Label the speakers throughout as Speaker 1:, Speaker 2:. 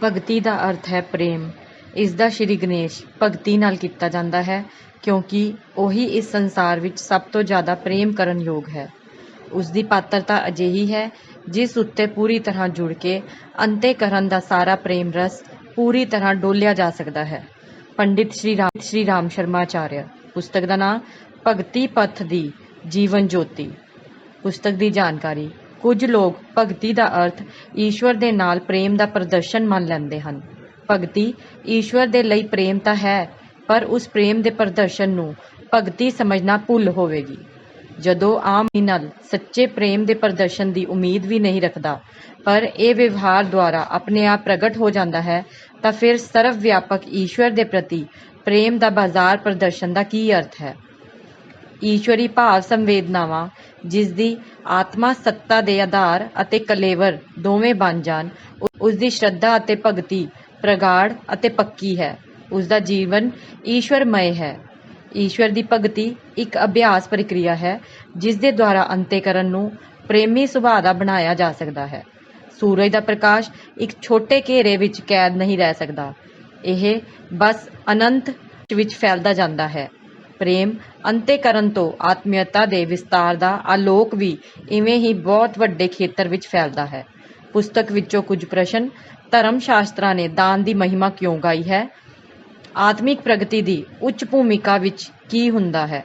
Speaker 1: ਭਗਤੀ ਦਾ ਅਰਥ ਹੈ ਪ੍ਰੇਮ। ਇਸ ਦਾ ਸ਼੍ਰੀ ਗਣੇਸ਼ ਭਗਤੀ ਨਾਲ ਕੀਤਾ ਜਾਂਦਾ ਹੈ, ਕਿਉਂਕਿ ਉਹੀ ਇਸ ਸੰਸਾਰ ਵਿੱਚ ਸਭ ਤੋਂ ਜ਼ਿਆਦਾ ਪ੍ਰੇਮ ਕਰਨ ਯੋਗ ਹੈ। ਉਸ ਦੀ ਪਾਤਰਤਾ ਅਜਿਹੀ ਹੈ ਜਿਸ ਉੱਤੇ ਪੂਰੀ ਤਰ੍ਹਾਂ ਜੁੜ ਕੇ ਅੰਤःਕਰਨ ਦਾ ਸਾਰਾ ਪ੍ਰੇਮ ਰਸ ਪੂਰੀ ਤਰ੍ਹਾਂ ਡੋਲਿਆ ਜਾ ਸਕਦਾ ਹੈ। ਪੰਡਿਤ ਸ਼੍ਰੀ ਰਾਮ ਸ਼ਰਮਾਚਾਰਿਆ। ਪੁਸਤਕ ਦਾ ਨਾਮ ਭਗਤੀ ਪਥ ਦੀ ਜੀਵਨ ਜੋਤੀ। ਪੁਸਤਕ ਦੀ ਜਾਣਕਾਰੀ। ਕੁਝ ਲੋਕ ਭਗਤੀ ਦਾ ਅਰਥ ਈਸ਼ਵਰ ਦੇ ਨਾਲ ਪ੍ਰੇਮ ਦਾ ਪ੍ਰਦਰਸ਼ਨ ਮੰਨ ਲੈਂਦੇ ਹਨ। ਭਗਤੀ ਈਸ਼ਵਰ ਦੇ ਲਈ ਪ੍ਰੇਮ ਤਾਂ ਹੈ, ਪਰ ਉਸ ਪ੍ਰੇਮ ਦੇ ਪ੍ਰਦਰਸ਼ਨ ਨੂੰ ਭਗਤੀ ਸਮਝਣਾ ਭੁੱਲ ਹੋਵੇਗੀ। ਜਦੋਂ ਆਮ ਨਾਲ ਸੱਚੇ ਪ੍ਰੇਮ ਦੇ ਪ੍ਰਦਰਸ਼ਨ ਦੀ ਉਮੀਦ ਵੀ ਨਹੀਂ ਰੱਖਦਾ, ਪਰ ਇਹ ਵਿਵਹਾਰ ਦੁਆਰਾ ਆਪਣੇ ਆਪ ਪ੍ਰਗਟ ਹੋ ਜਾਂਦਾ ਹੈ, ਤਾਂ ਫਿਰ ਸਰਵ ਵਿਆਪਕ ਈਸ਼ਵਰ ਦੇ ਪ੍ਰਤੀ ਪ੍ਰੇਮ ਦਾ ਬਾਜ਼ਾਰ ਪ੍ਰਦਰਸ਼ਨ ਦਾ ਕੀ ਅਰਥ ਹੈ? ਈਸ਼ਵਰੀ ਭਾਵ ਸੰਵੇਦਨਾਵਾਂ ਜਿਸ ਦੀ ਆਤਮਾ ਸੱਤਾ ਦੇ ਆਧਾਰ ਅਤੇ ਕਲੇਵਰ ਦੋਵੇਂ ਬਣ ਜਾਣ, ਉਸ ਦੀ ਸ਼ਰਧਾ ਅਤੇ ਭਗਤੀ ਪ੍ਰਗਾੜ ਅਤੇ ਪੱਕੀ ਹੈ। ਉਸ ਦਾ ਜੀਵਨ ਈਸ਼ਵਰਮਈ ਹੈ। ਈਸ਼ਵਰ ਦੀ ਭਗਤੀ ਇੱਕ ਅਭਿਆਸ ਪ੍ਰਕਿਰਿਆ ਹੈ ਜਿਸ ਦੇ ਦੁਆਰਾ ਅੰਤःਕਰਨ ਨੂੰ ਪ੍ਰੇਮੀ ਸੁਭਾਅ ਦਾ ਬਣਾਇਆ ਜਾ ਸਕਦਾ ਹੈ। ਸੂਰਜ ਦਾ ਪ੍ਰਕਾਸ਼ ਇੱਕ ਛੋਟੇ ਘੇਰੇ ਵਿੱਚ ਕੈਦ ਨਹੀਂ ਰਹਿ ਸਕਦਾ, ਇਹ ਬਸ ਅਨੰਤ ਵਿੱਚ ਫੈਲਦਾ ਜਾਂਦਾ ਹੈ। ਪ੍ਰੇਮ ਅੰਤঃਕਰਨ ਤੋਂ ਆਤਮੀਅਤਾ ਦੇ ਵਿਸਤਾਰ ਦਾ ਆਲੋਕ ਵੀ ਇਵੇਂ ਹੀ ਬਹੁਤ ਵੱਡੇ ਖੇਤਰ ਵਿੱਚ ਫੈਲਦਾ ਹੈ। ਪੁਸਤਕ ਵਿੱਚੋਂ ਕੁਝ ਪ੍ਰਸ਼ਨ। ਧਰਮ ਸ਼ਾਸਤਰਾਂ ਨੇ ਦਾਨ ਦੀ ਮਹਿਮਾ ਕਿਉਂ ਗਾਈ ਹੈ? ਆਤਮਿਕ ਪ੍ਰਗਤੀ ਦੀ ਉੱਚ ਭੂਮਿਕਾ ਵਿੱਚ ਕੀ ਹੁੰਦਾ ਹੈ?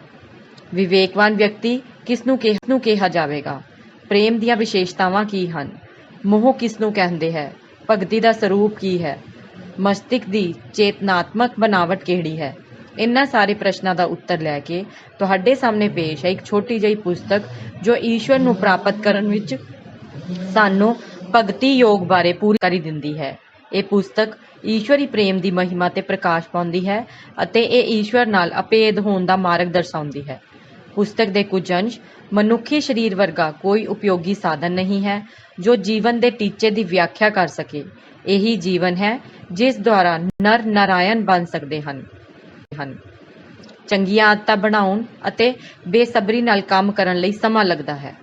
Speaker 1: ਵਿਵੇਕਵਾਨ ਵਿਅਕਤੀ ਕਿਸ ਨੂੰ ਕਿਹਾ ਜਾਵੇਗਾ? ਪ੍ਰੇਮ ਦੀਆਂ ਵਿਸ਼ੇਸ਼ਤਾਵਾਂ ਕੀ ਹਨ? ਮੋਹ ਕਿਸ ਨੂੰ ਕਹਿੰਦੇ ਹੈ? ਭਗਤੀ ਦਾ ਸਰੂਪ ਕੀ ਹੈ? ਮਸਤਿਸ਼ਕ ਦੀ ਚੇਤਨਾਤਮਕ ਬਣਾਵਟ ਕਿਹੜੀ ਹੈ? ਇਹਨਾਂ ਸਾਰੇ ਪ੍ਰਸ਼ਨਾਂ ਦਾ ਉੱਤਰ ਲੈ ਕੇ ਤੁਹਾਡੇ ਸਾਹਮਣੇ ਪੇਸ਼ ਹੈ ਇੱਕ ਛੋਟੀ ਜਿਹੀ ਪੁਸਤਕ ਜੋ ਈਸ਼ਵਰ ਨੂੰ ਪ੍ਰਾਪਤ ਕਰਨ ਵਿੱਚ ਸਾਨੂੰ ਭਗਤੀ ਯੋਗ ਬਾਰੇ ਪੂਰੀ ਜਾਣਕਾਰੀ ਦਿੰਦੀ ਹੈ। ਇਹ ਪੁਸਤਕ ਈਸ਼ਵਰੀ ਪ੍ਰੇਮ ਦੀ ਮਹਿਮਾ ਤੇ ਪ੍ਰਕਾਸ਼ ਪਾਉਂਦੀ ਹੈ ਅਤੇ ਇਹ ਈਸ਼ਵਰ ਨਾਲ ਅਭੇਦ ਹੋਣ ਦਾ ਮਾਰਗ ਦਰਸਾਉਂਦੀ ਹੈ। ਪੁਸਤਕ ਦੇ ਕੁਝ ਅੰਸ਼। ਮਨੁੱਖੀ ਸਰੀਰ ਵਰਗਾ ਕੋਈ ਉਪਯੋਗੀ ਸਾਧਨ ਨਹੀਂ ਹੈ ਜੋ ਜੀਵਨ ਦੇ ਟੀਚੇ ਦੀ ਵਿਆਖਿਆ ਕਰ ਸਕੇ। ਇਹੀ ਜੀਵਨ ਹੈ ਜਿਸ ਦੁਆਰਾ ਨਰ ਨਾਰਾਇਣ ਬਣ ਸਕਦੇ ਹਨ। ਚੰਗੀਆਂ ਆਦਤਾਂ ਬਣਾਉਣ ਅਤੇ ਬੇਸਬਰੀ ਨਾਲ ਕੰਮ ਕਰਨ ਲਈ ਸਮਾਂ ਲੱਗਦਾ ਹੈ।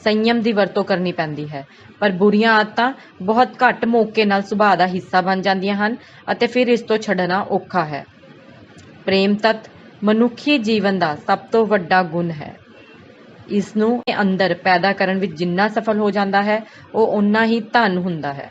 Speaker 1: ਸੰਯਮ ਦੀ ਵਰਤੋਂ ਕਰਨੀ ਪੈਂਦੀ ਹੈ, ਪਰ ਬੁਰੀਆਂ ਆਦਤਾਂ ਬਹੁਤ ਘੱਟ ਮੌਕੇ ਨਾਲ ਸੁਭਾਅ ਦਾ ਹਿੱਸਾ ਬਣ ਜਾਂਦੀਆਂ ਹਨ ਅਤੇ ਫਿਰ ਇਸ ਤੋਂ ਛੱਡਣਾ ਔਖਾ ਹੈ। ਪ੍ਰੇਮ ਤੱਤ ਮਨੁੱਖੀ ਜੀਵਨ ਦਾ ਸਭ ਤੋਂ ਵੱਡਾ ਗੁਣ ਹੈ। ਇਸ ਨੂੰ ਅੰਦਰ ਪੈਦਾ ਕਰਨ ਵਿੱਚ ਜਿੰਨਾ ਸਫਲ ਹੋ ਜਾਂਦਾ ਹੈ, ਉਹ ਓਨਾ ਹੀ ਧਨ ਹੁੰਦਾ ਹੈ।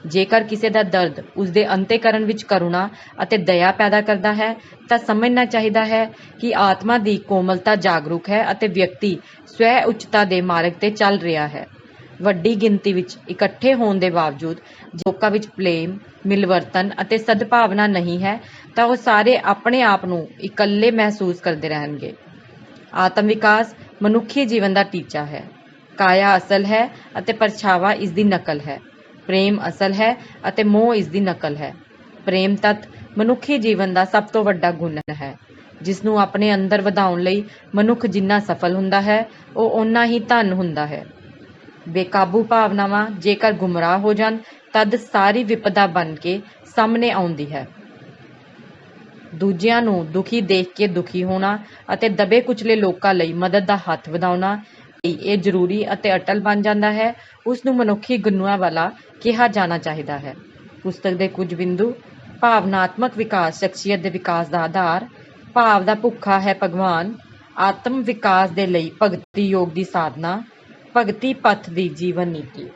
Speaker 1: ਜੇਕਰ ਕਿਸੇ ਦਾ ਦਰਦ ਉਸਦੇ ਅੰਤःਕਰਨ ਵਿੱਚ ਕਰੁਣਾ ਅਤੇ ਦਇਆ ਪੈਦਾ ਕਰਦਾ ਹੈ, ਤਾਂ ਸਮਝਣਾ ਚਾਹੀਦਾ ਹੈ ਕਿ ਆਤਮਾ ਦੀ ਕੋਮਲਤਾ ਜਾਗਰੂਕ ਹੈ ਅਤੇ ਵਿਅਕਤੀ ਸਵੈ ਉੱਚਤਾ ਦੇ ਮਾਰਗ ਤੇ ਚੱਲ ਰਿਹਾ ਹੈ। ਵੱਡੀ ਗਿਣਤੀ ਵਿੱਚ ਇਕੱਠੇ ਹੋਣ ਦੇ ਬਾਵਜੂਦ ਲੋਕਾਂ ਵਿੱਚ ਪ੍ਰੇਮ, ਮਿਲਵਰਤਨ ਅਤੇ ਸਦਭਾਵਨਾ ਨਹੀਂ ਹੈ, ਤਾਂ ਉਹ ਸਾਰੇ ਆਪਣੇ ਆਪ ਨੂੰ ਇਕੱਲੇ ਮਹਿਸੂਸ ਕਰਦੇ ਰਹਿਣਗੇ। ਆਤਮ ਵਿਕਾਸ ਮਨੁੱਖੀ ਜੀਵਨ ਦਾ ਟੀਚਾ ਹੈ। ਕਾਇਆ ਅਸਲ ਹੈ ਅਤੇ ਪਰਛਾਵਾ ਇਸ ਦੀ ਨਕਲ ਹੈ। ਪ੍ਰੇਮ ਅਸਲ ਹੈ ਅਤੇ ਮੋਹ ਇਸ ਦੀ ਨਕਲ ਹੈ। ਪ੍ਰੇਮ ਤੱਤ ਮਨੁੱਖੀ ਜੀਵਨ ਦਾ ਸਭ ਤੋਂ ਵੱਡਾ ਗੁਣ ਹੈ, ਜਿਸ ਨੂੰ ਆਪਣੇ ਅੰਦਰ ਵਧਾਉਣ ਲਈ ਮਨੁੱਖ ਜਿੰਨਾ ਸਫਲ ਹੁੰਦਾ ਹੈ, ਉਹ ਓਨਾ ਹੀ ਧਨ ਹੁੰਦਾ ਹੈ। ਬੇਕਾਬੂ ਭਾਵਨਾਵਾਂ ਜੇਕਰ ਗੁੰਮਰਾਹ ਹੋ ਜਾਣ, ਤਦ ਸਾਰੀ ਵਿਪਦਾ ਬਣ ਕੇ ਸਾਹਮਣੇ ਆਉਂਦੀ ਹੈ। ਦੂਜਿਆਂ ਨੂੰ ਦੁਖੀ ਦੇਖ ਕੇ ਦੁਖੀ ਹੋਣਾ ਅਤੇ ਦਬੇ ਕੁਚਲੇ ਲੋਕਾਂ ਲਈ ਮਦਦ ਦਾ ਹੱਥ ਵਧਾਉਣਾ ਇਹ ਜ਼ਰੂਰੀ ਅਤੇ ਅਟਲ ਬਣ ਜਾਂਦਾ ਹੈ। ਉਸ ਨੂੰ ਮਨੁੱਖੀ ਗੁਣਾਂ ਵਾਲਾ ਕਿਹਾ ਜਾਣਾ ਚਾਹੀਦਾ ਹੈ। ਪੁਸਤਕ ਦੇ ਕੁਝ ਬਿੰਦੂ। ਭਾਵਨਾਤਮਕ ਵਿਕਾਸ ਸ਼ਖਸੀਅਤ ਦੇ ਵਿਕਾਸ ਦਾ ਆਧਾਰ। ਭਾਵ ਦਾ ਭੁੱਖਾ ਹੈ ਭਗਵਾਨ। ਆਤਮ ਵਿਕਾਸ ਦੇ ਲਈ ਭਗਤੀ ਯੋਗ ਦੀ ਸਾਧਨਾ। ਭਗਤੀ ਪਥ ਦੀ ਜੀਵਨ ਨੀਤੀ।